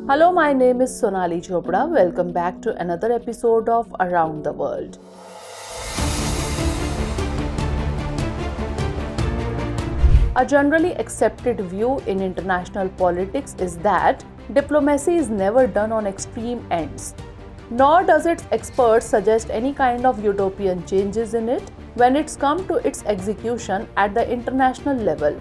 Hello, my name is Sonali Chopra. Welcome back to another episode of Around the World. A generally accepted view in international politics is that diplomacy is never done on extreme ends, nor does its experts suggest any kind of utopian changes in it when it's come to its execution at the international level.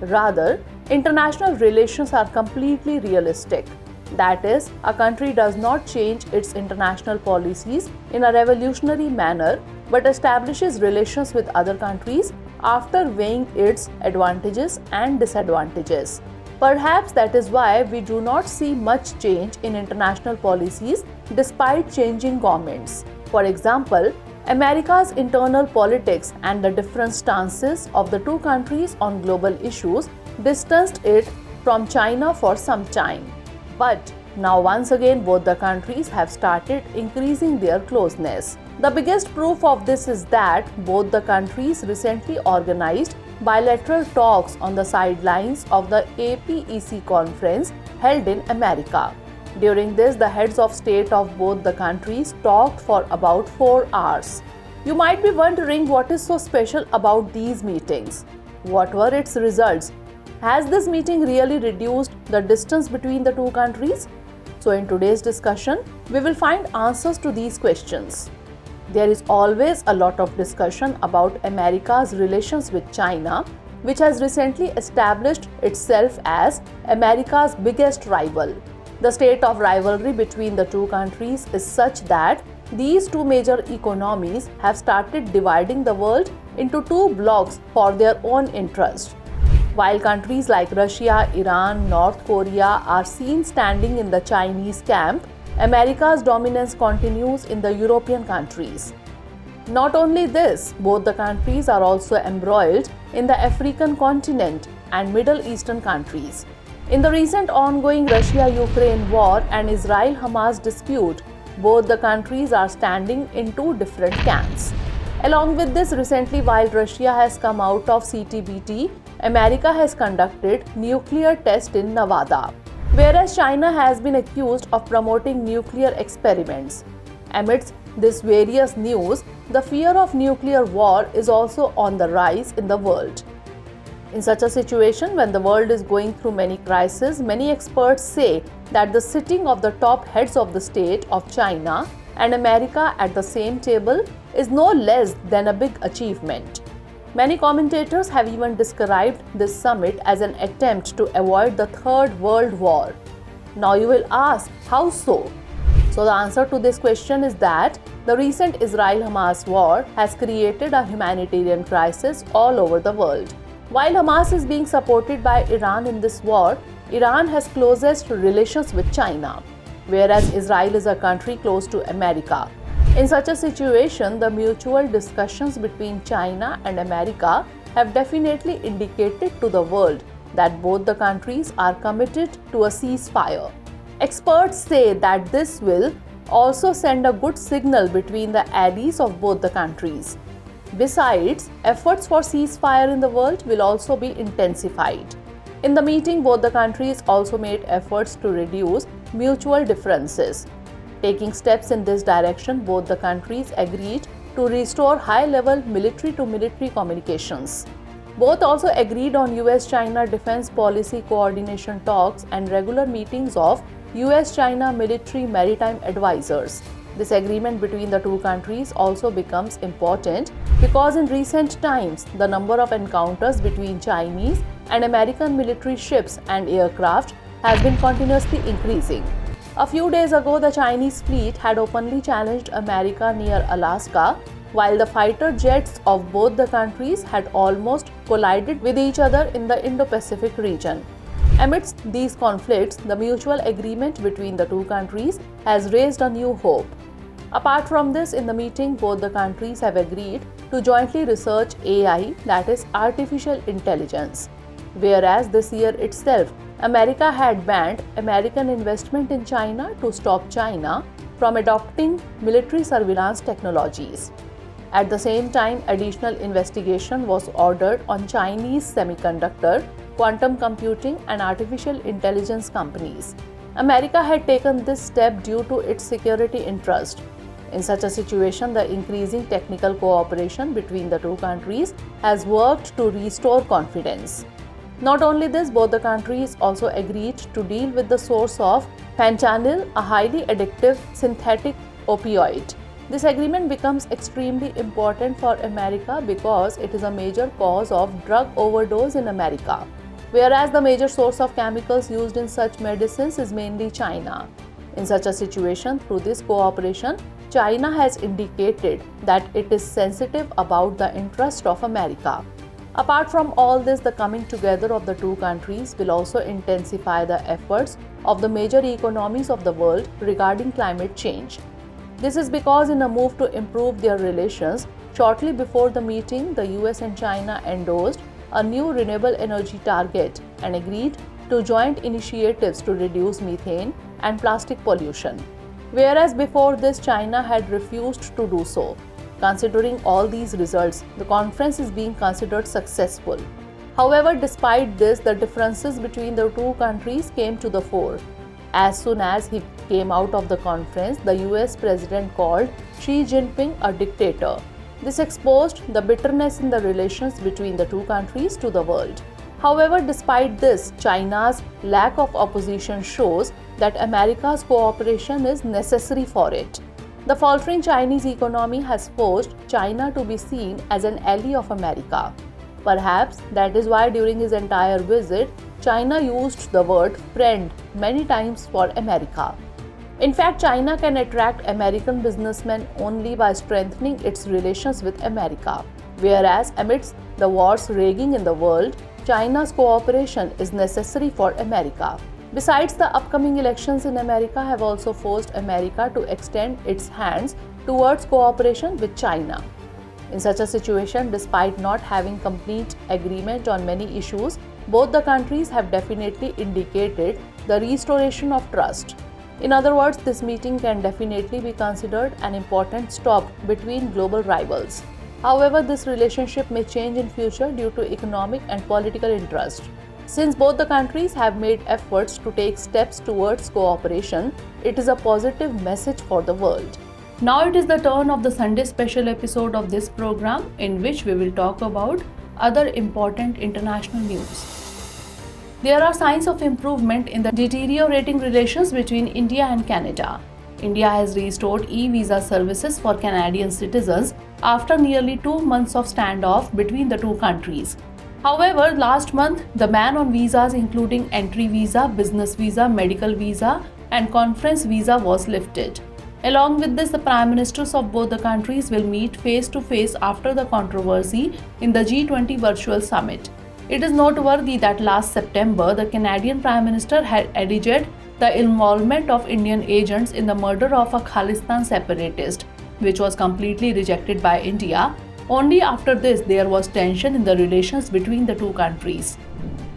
Rather, international relations are completely realistic. That is, a country does not change its international policies in a revolutionary manner but establishes relations with other countries after weighing its advantages and disadvantages. Perhaps that is why we do not see much change in international policies despite changing governments. For example, America's internal politics and the different stances of the two countries on global issues distanced it from China for some time. But now once again both the countries have started increasing their closeness. The biggest proof of this is that both the countries recently organized bilateral talks on the sidelines of the APEC conference held in America. During this, the heads of state of both the countries talked for about 4 hours. You might be wondering what is so special about these meetings. What were its results? Has this meeting really reduced the distance between the two countries? So in today's discussion, we will find answers to these questions. There is always a lot of discussion about America's relations with China, which has recently established itself as America's biggest rival. The state of rivalry between the two countries is such that these two major economies have started dividing the world into two blocks for their own interest. While countries like Russia, Iran, North Korea are seen standing in the Chinese camp, America's dominance continues in the European countries. Not only this, both the countries are also embroiled in the African continent and Middle Eastern countries. In the recent ongoing Russia-Ukraine war and Israel-Hamas dispute, both the countries are standing in two different camps. Along with this, recently while Russia has come out of CTBT, America has conducted nuclear tests in Nevada, whereas China has been accused of promoting nuclear experiments. Amidst this various news, the fear of nuclear war is also on the rise in the world. In such a situation, when the world is going through many crises, many experts say that the sitting of the top heads of the state of China and America at the same table is no less than a big achievement. Many commentators have even described this summit as an attempt to avoid the Third World War. Now you will ask, how so? So the answer to this question is that the recent Israel-Hamas war has created a humanitarian crisis all over the world. While Hamas is being supported by Iran in this war, Iran has closest relations with China, whereas Israel is a country close to America. In such a situation, the mutual discussions between China and America have definitely indicated to the world that both the countries are committed to a ceasefire. Experts say that this will also send a good signal between the allies of both the countries. Besides, efforts for ceasefire in the world will also be intensified. In the meeting, both the countries also made efforts to reduce mutual differences. Taking steps in this direction, both the countries agreed to restore high-level military-to-military communications. Both also agreed on US-China defense policy coordination talks and regular meetings of US-China military maritime advisors. This agreement between the two countries also becomes important because in recent times, the number of encounters between Chinese and American military ships and aircraft has been continuously increasing. A few days ago, the Chinese fleet had openly challenged America near Alaska, while the fighter jets of both the countries had almost collided with each other in the Indo-Pacific region. Amidst these conflicts, the mutual agreement between the two countries has raised a new hope. Apart from this, in the meeting, both the countries have agreed to jointly research AI, that is, artificial intelligence. Whereas this year itself, America had banned American investment in China to stop China from adopting military surveillance technologies. At the same time, additional investigation was ordered on Chinese semiconductor, quantum computing and artificial intelligence companies. America had taken this step due to its security interest. In such a situation, the increasing technical cooperation between the two countries has worked to restore confidence. Not only this, both the countries also agreed to deal with the source of fentanyl, a highly addictive synthetic opioid. This agreement becomes extremely important for America because it is a major cause of drug overdose in America, whereas the major source of chemicals used in such medicines is mainly China. In such a situation, through this cooperation, China has indicated that it is sensitive about the interest of America. Apart from all this, the coming together of the two countries will also intensify the efforts of the major economies of the world regarding climate change. This is because, in a move to improve their relations, shortly before the meeting, the US and China endorsed a new renewable energy target and agreed to joint initiatives to reduce methane and plastic pollution. Whereas before this, China had refused to do so. Considering all these results, the conference is being considered successful. However, despite this, the differences between the two countries came to the fore. As soon as he came out of the conference, the US president called Xi Jinping a dictator. This exposed the bitterness in the relations between the two countries to the world. However, despite this, China's lack of opposition shows that America's cooperation is necessary for it. The faltering Chinese economy has forced China to be seen as an ally of America. Perhaps that is why during his entire visit, China used the word friend many times for America. In fact, China can attract American businessmen only by strengthening its relations with America. Whereas amidst the wars raging in the world, China's cooperation is necessary for America. Besides, the upcoming elections in America have also forced America to extend its hands towards cooperation with China. In such a situation, despite not having complete agreement on many issues, both the countries have definitely indicated the restoration of trust. In other words, this meeting can definitely be considered an important stop between global rivals. However, this relationship may change in future due to economic and political interest. Since both the countries have made efforts to take steps towards cooperation, it is a positive message for the world. Now it is the turn of the Sunday special episode of this program, in which we will talk about other important international news. There are signs of improvement in the deteriorating relations between India and Canada. India has restored e-visa services for Canadian citizens after nearly 2 months of standoff between the two countries. However, last month, the ban on visas including entry visa, business visa, medical visa, and conference visa was lifted. Along with this, the Prime Ministers of both the countries will meet face-to-face after the controversy in the G20 virtual summit. It is noteworthy that last September, the Canadian Prime Minister had alleged the involvement of Indian agents in the murder of a Khalistan separatist, which was completely rejected by India. Only after this, there was tension in the relations between the two countries.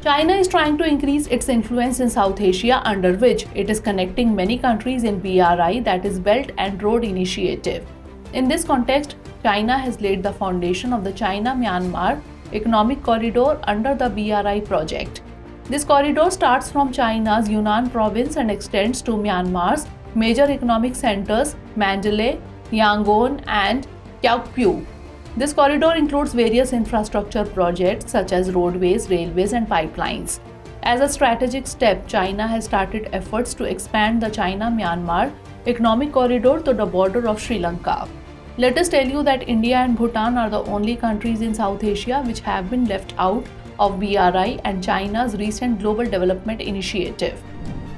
China is trying to increase its influence in South Asia, under which it is connecting many countries in BRI, that is Belt and Road Initiative. In this context, China has laid the foundation of the China-Myanmar Economic Corridor under the BRI project. This corridor starts from China's Yunnan province and extends to Myanmar's major economic centers Mandalay, Yangon, and Kyaukphyu. This corridor includes various infrastructure projects such as roadways, railways, and pipelines. As a strategic step, China has started efforts to expand the China-Myanmar Economic Corridor to the border of Sri Lanka. Let us tell you that India and Bhutan are the only countries in South Asia which have been left out of BRI and China's recent Global Development Initiative.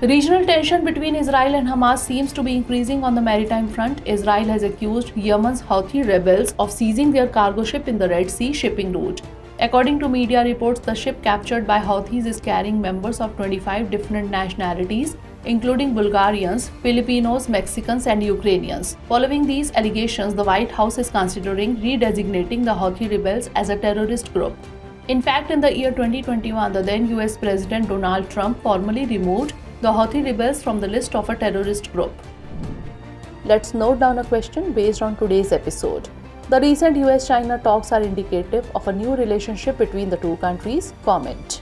The regional tension between Israel and Hamas seems to be increasing on the maritime front. Israel has accused Yemen's Houthi rebels of seizing their cargo ship in the Red Sea shipping route. According to media reports, the ship captured by Houthis is carrying members of 25 different nationalities, including Bulgarians, Filipinos, Mexicans, and Ukrainians. Following these allegations, the White House is considering redesignating the Houthi rebels as a terrorist group. In fact, in the year 2021, the then US President Donald Trump formally removed the Houthi rebels from the list of a terrorist group. Let's note down a question based on today's episode. The recent US-China talks are indicative of a new relationship between the two countries. Comment.